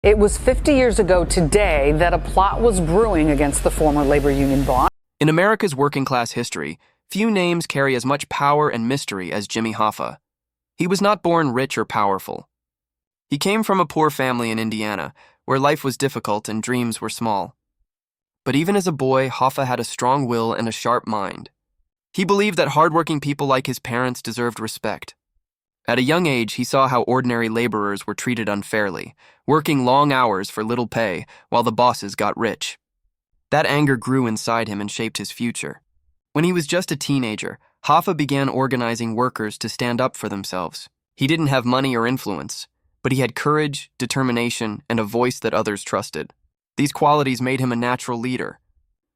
It was 50 years ago today that a plot was brewing against the former labor union boss. In America's working-class history, few names carry as much power and mystery as Jimmy Hoffa. He was not born rich or powerful. He came from a poor family in Indiana, where life was difficult and dreams were small. But even as a boy, Hoffa had a strong will and a sharp mind. He believed that hardworking people like his parents deserved respect. At a young age, he saw how ordinary laborers were treated unfairly, working long hours for little pay while the bosses got rich. That anger grew inside him and shaped his future. When he was just a teenager, Hoffa began organizing workers to stand up for themselves. He didn't have money or influence, but he had courage, determination, and a voice that others trusted. These qualities made him a natural leader.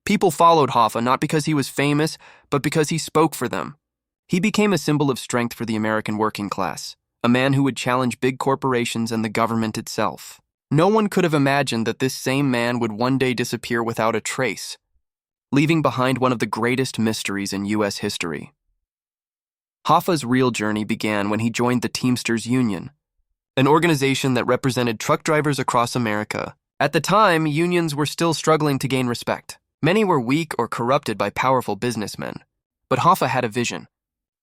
People followed Hoffa not because he was famous, but because he spoke for them. He became a symbol of strength for the American working class, a man who would challenge big corporations and the government itself. No one could have imagined that this same man would one day disappear without a trace, leaving behind one of the greatest mysteries in U.S. history. Hoffa's real journey began when he joined the Teamsters Union, an organization that represented truck drivers across America. At the time, unions were still struggling to gain respect. Many were weak or corrupted by powerful businessmen. But Hoffa had a vision.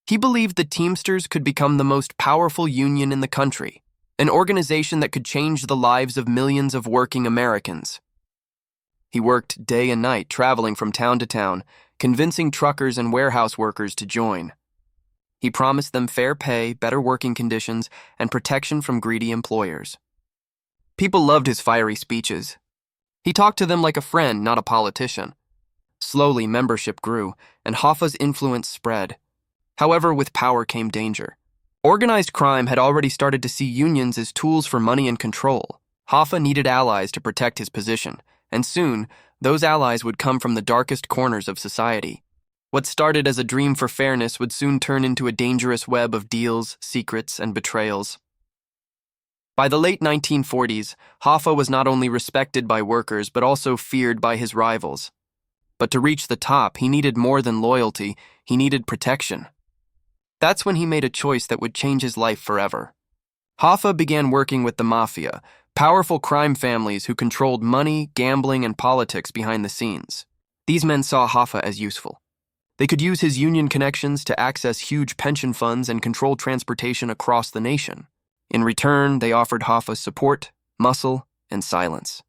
He believed the Teamsters could become the most powerful union in the country, an organization that could change the lives of millions of working Americans. He worked day and night, traveling from town to town, convincing truckers and warehouse workers to join. He promised them fair pay, better working conditions, and protection from greedy employers. People loved his fiery speeches. He talked to them like a friend, not a politician. Slowly, membership grew, and Hoffa's influence spread. However, with power came danger. Organized crime had already started to see unions as tools for money and control. Hoffa needed allies to protect his position, and soon, those allies would come from the darkest corners of society. What started as a dream for fairness would soon turn into a dangerous web of deals, secrets, and betrayals. By the late 1940s, Hoffa was not only respected by workers but also feared by his rivals. But to reach the top, he needed more than loyalty, he needed protection. That's when he made a choice that would change his life forever. Hoffa began working with the mafia, powerful crime families who controlled money, gambling, and politics behind the scenes. These men saw Hoffa as useful. They could use his union connections to access huge pension funds and control transportation across the nation. In return, they offered Hoffa support, muscle, and silence.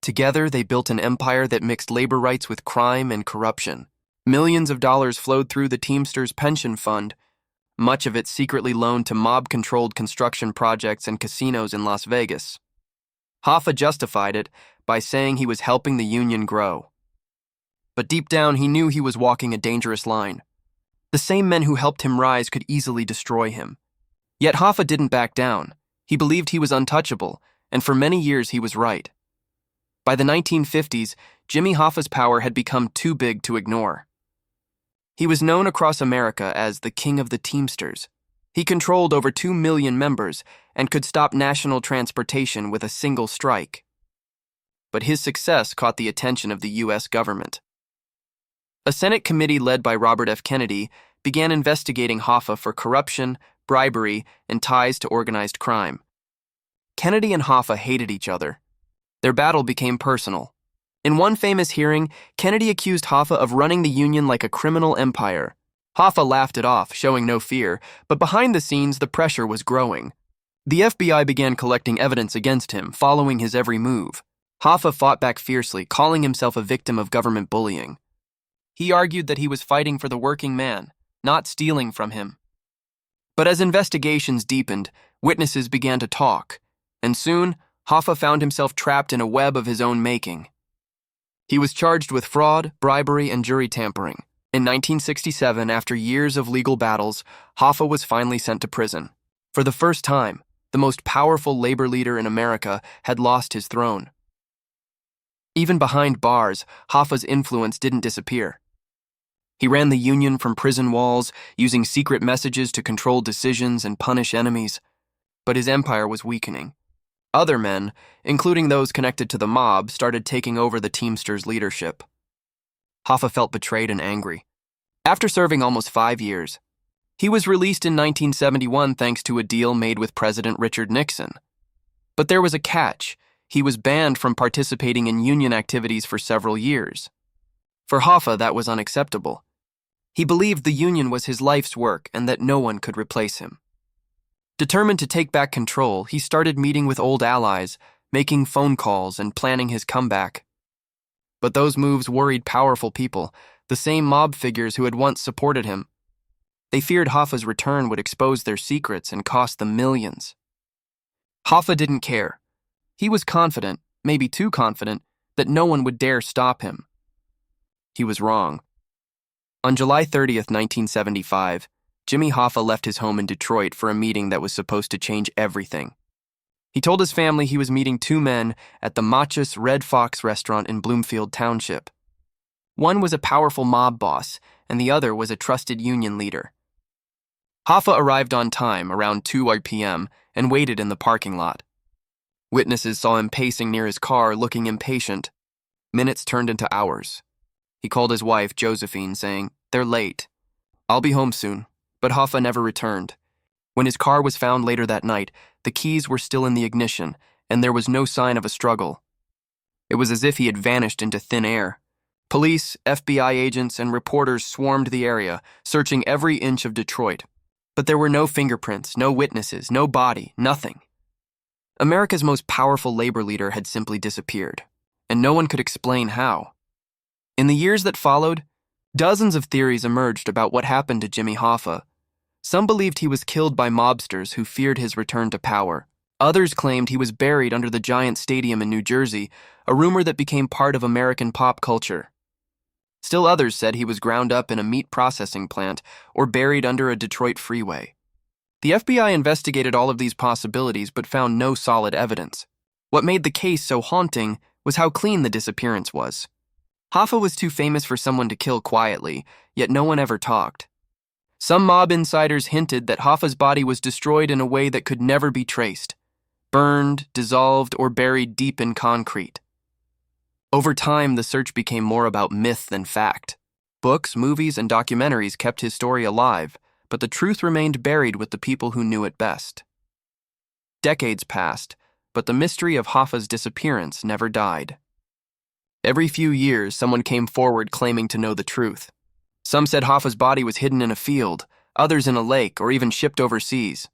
Together, they built an empire that mixed labor rights with crime and corruption. Millions of dollars flowed through the Teamsters pension fund, much of it secretly loaned to mob-controlled construction projects and casinos in Las Vegas. Hoffa justified it by saying he was helping the union grow. But deep down, he knew he was walking a dangerous line. The same men who helped him rise could easily destroy him. Yet Hoffa didn't back down. He believed he was untouchable, and for many years he was right. By the 1950s, Jimmy Hoffa's power had become too big to ignore. He was known across America as the King of the Teamsters. He controlled over 2 million members and could stop national transportation with a single strike. But his success caught the attention of the U.S. government. A Senate committee led by Robert F. Kennedy began investigating Hoffa for corruption, bribery, and ties to organized crime. Kennedy and Hoffa hated each other. Their battle became personal. In one famous hearing, Kennedy accused Hoffa of running the union like a criminal empire. Hoffa laughed it off, showing no fear, but behind the scenes, the pressure was growing. The FBI began collecting evidence against him, following his every move. Hoffa fought back fiercely, calling himself a victim of government bullying. He argued that he was fighting for the working man, not stealing from him. But as investigations deepened, witnesses began to talk, and soon, Hoffa found himself trapped in a web of his own making. He was charged with fraud, bribery, and jury tampering. In 1967, after years of legal battles, Hoffa was finally sent to prison. For the first time, the most powerful labor leader in America had lost his throne. Even behind bars, Hoffa's influence didn't disappear. He ran the union from prison walls, using secret messages to control decisions and punish enemies. But his empire was weakening. Other men, including those connected to the mob, started taking over the Teamsters' leadership. Hoffa felt betrayed and angry. After serving almost 5 years, he was released in 1971 thanks to a deal made with President Richard Nixon. But there was a catch. He was banned from participating in union activities for several years. For Hoffa, that was unacceptable. He believed the union was his life's work and that no one could replace him. Determined to take back control, he started meeting with old allies, making phone calls and planning his comeback. But those moves worried powerful people, the same mob figures who had once supported him. They feared Hoffa's return would expose their secrets and cost them millions. Hoffa didn't care. He was confident, maybe too confident, that no one would dare stop him. He was wrong. On July 30th, 1975, Jimmy Hoffa left his home in Detroit for a meeting that was supposed to change everything. He told his family he was meeting two men at the Machus Red Fox restaurant in Bloomfield Township. One was a powerful mob boss, and the other was a trusted union leader. Hoffa arrived on time, around 2 p.m., and waited in the parking lot. Witnesses saw him pacing near his car, looking impatient. Minutes turned into hours. He called his wife, Josephine, saying, "They're late. I'll be home soon." But Hoffa never returned. When his car was found later that night, the keys were still in the ignition, and there was no sign of a struggle. It was as if he had vanished into thin air. Police, FBI agents, and reporters swarmed the area, searching every inch of Detroit. But there were no fingerprints, no witnesses, no body, nothing. America's most powerful labor leader had simply disappeared, and no one could explain how. In the years that followed, dozens of theories emerged about what happened to Jimmy Hoffa. Some believed he was killed by mobsters who feared his return to power. Others claimed he was buried under the Giant Stadium in New Jersey, a rumor that became part of American pop culture. Still others said he was ground up in a meat processing plant or buried under a Detroit freeway. The FBI investigated all of these possibilities but found no solid evidence. What made the case so haunting was how clean the disappearance was. Hoffa was too famous for someone to kill quietly, yet no one ever talked. Some mob insiders hinted that Hoffa's body was destroyed in a way that could never be traced, burned, dissolved, or buried deep in concrete. Over time, the search became more about myth than fact. Books, movies, and documentaries kept his story alive, but the truth remained buried with the people who knew it best. Decades passed, but the mystery of Hoffa's disappearance never died. Every few years, someone came forward claiming to know the truth. Some said Hoffa's body was hidden in a field, others in a lake, or even shipped overseas.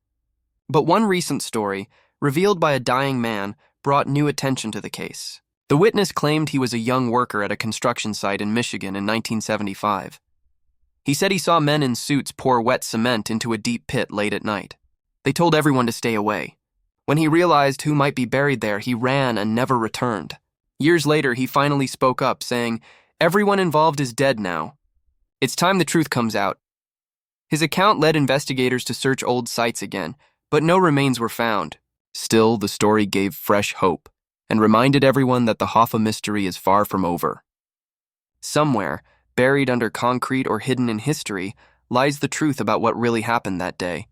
But one recent story, revealed by a dying man, brought new attention to the case. The witness claimed he was a young worker at a construction site in Michigan in 1975. He said he saw men in suits pour wet cement into a deep pit late at night. They told everyone to stay away. When he realized who might be buried there, he ran and never returned. Years later, he finally spoke up, saying, "Everyone involved is dead now. It's time the truth comes out." His account led investigators to search old sites again, but no remains were found. Still, the story gave fresh hope and reminded everyone that the Hoffa mystery is far from over. Somewhere, buried under concrete or hidden in history, lies the truth about what really happened that day.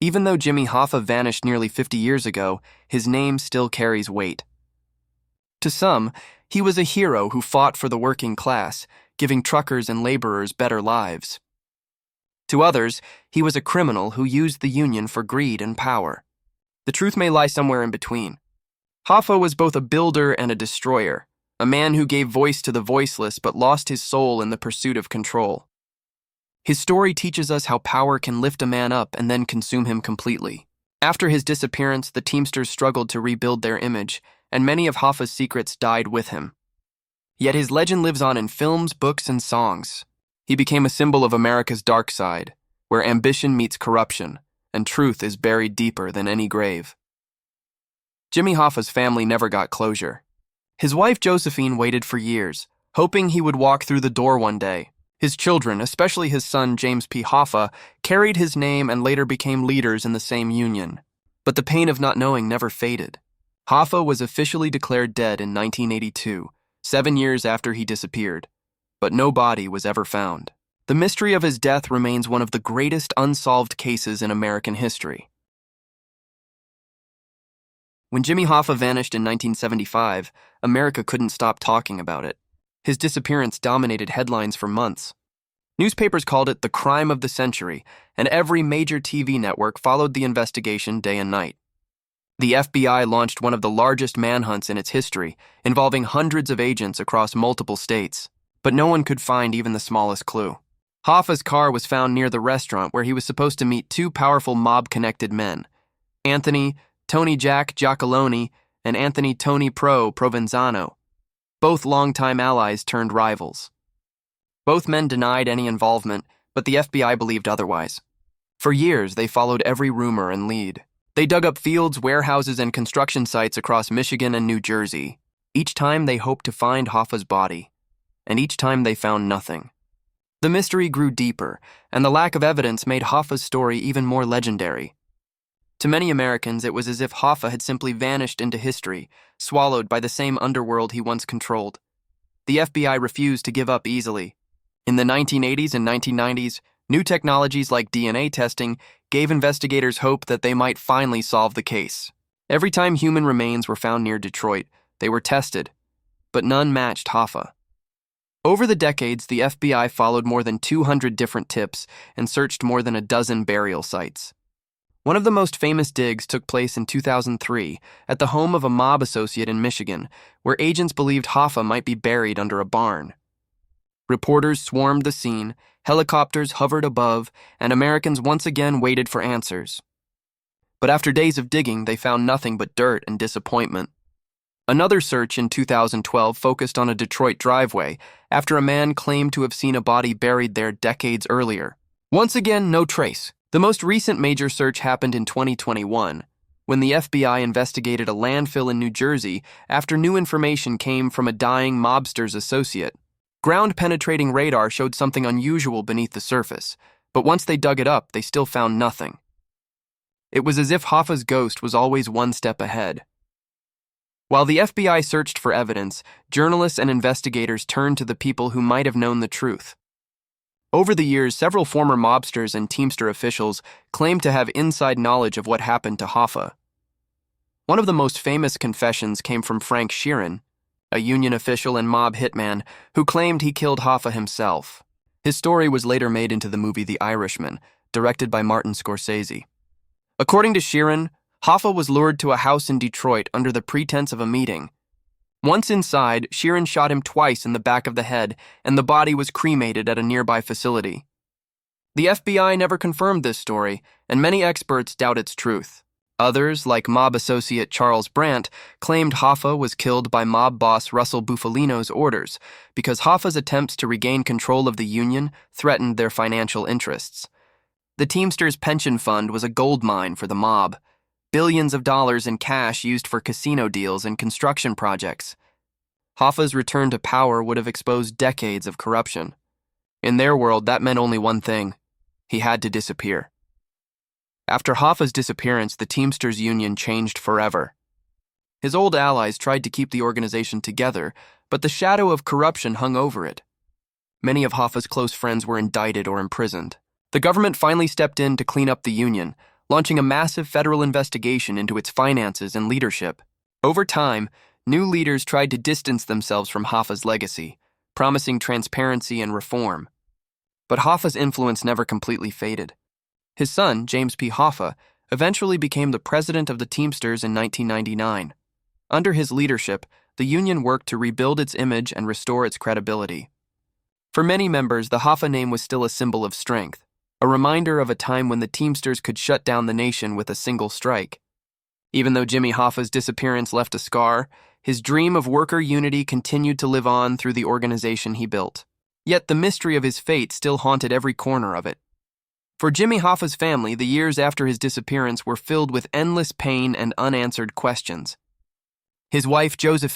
Even though Jimmy Hoffa vanished nearly 50 years ago, his name still carries weight. To some, he was a hero who fought for the working class, giving truckers and laborers better lives. To others, he was a criminal who used the union for greed and power. The truth may lie somewhere in between. Hoffa was both a builder and a destroyer, a man who gave voice to the voiceless but lost his soul in the pursuit of control. His story teaches us how power can lift a man up and then consume him completely. After his disappearance, the Teamsters struggled to rebuild their image, and many of Hoffa's secrets died with him. Yet his legend lives on in films, books, and songs. He became a symbol of America's dark side, where ambition meets corruption, and truth is buried deeper than any grave. Jimmy Hoffa's family never got closure. His wife Josephine waited for years, hoping he would walk through the door one day. His children, especially his son James P. Hoffa, carried his name and later became leaders in the same union. But the pain of not knowing never faded. Hoffa was officially declared dead in 1982, 7 years after he disappeared, but no body was ever found. The mystery of his death remains one of the greatest unsolved cases in American history. When Jimmy Hoffa vanished in 1975, America couldn't stop talking about it. His disappearance dominated headlines for months. Newspapers called it the crime of the century, and every major TV network followed the investigation day and night. The FBI launched one of the largest manhunts in its history, involving hundreds of agents across multiple states, but no one could find even the smallest clue. Hoffa's car was found near the restaurant where he was supposed to meet two powerful mob-connected men, Anthony Tony Jack Giacalone and Anthony Tony Provenzano, both longtime allies turned rivals. Both men denied any involvement, but the FBI believed otherwise. For years, they followed every rumor and lead. They dug up fields, warehouses, and construction sites across Michigan and New Jersey. Each time they hoped to find Hoffa's body, and each time they found nothing. The mystery grew deeper, and the lack of evidence made Hoffa's story even more legendary. To many Americans, it was as if Hoffa had simply vanished into history, swallowed by the same underworld he once controlled. The FBI refused to give up easily. In the 1980s and 1990s, new technologies like DNA testing gave investigators hope that they might finally solve the case. Every time human remains were found near Detroit, they were tested, but none matched Hoffa. Over the decades, the FBI followed more than 200 different tips and searched more than a dozen burial sites. One of the most famous digs took place in 2003 at the home of a mob associate in Michigan, where agents believed Hoffa might be buried under a barn. Reporters swarmed the scene, helicopters hovered above, and Americans once again waited for answers. But after days of digging, they found nothing but dirt and disappointment. Another search in 2012 focused on a Detroit driveway after a man claimed to have seen a body buried there decades earlier. Once again, no trace. The most recent major search happened in 2021, when the FBI investigated a landfill in New Jersey after new information came from a dying mobster's associate. Ground-penetrating radar showed something unusual beneath the surface, but once they dug it up, they still found nothing. It was as if Hoffa's ghost was always one step ahead. While the FBI searched for evidence, journalists and investigators turned to the people who might have known the truth. Over the years, several former mobsters and Teamster officials claimed to have inside knowledge of what happened to Hoffa. One of the most famous confessions came from Frank Sheeran, a union official and mob hitman who claimed he killed Hoffa himself. His story was later made into the movie The Irishman, directed by Martin Scorsese. According to Sheeran, Hoffa was lured to a house in Detroit under the pretense of a meeting. Once inside, Sheeran shot him twice in the back of the head, and the body was cremated at a nearby facility. The FBI never confirmed this story, and many experts doubt its truth. Others, like mob associate Charles Brandt, claimed Hoffa was killed by mob boss Russell Bufalino's orders because Hoffa's attempts to regain control of the union threatened their financial interests. The Teamsters pension fund was a gold mine for the mob. Billions of dollars in cash used for casino deals and construction projects. Hoffa's return to power would have exposed decades of corruption. In their world, that meant only one thing: he had to disappear. After Hoffa's disappearance, the Teamsters union changed forever. His old allies tried to keep the organization together, but the shadow of corruption hung over it. Many of Hoffa's close friends were indicted or imprisoned. The government finally stepped in to clean up the union, launching a massive federal investigation into its finances and leadership. Over time, new leaders tried to distance themselves from Hoffa's legacy, promising transparency and reform. But Hoffa's influence never completely faded. His son, James P. Hoffa, eventually became the president of the Teamsters in 1999. Under his leadership, the union worked to rebuild its image and restore its credibility. For many members, the Hoffa name was still a symbol of strength, a reminder of a time when the Teamsters could shut down the nation with a single strike. Even though Jimmy Hoffa's disappearance left a scar, his dream of worker unity continued to live on through the organization he built. Yet the mystery of his fate still haunted every corner of it. For Jimmy Hoffa's family, the years after his disappearance were filled with endless pain and unanswered questions. His wife, Josephine,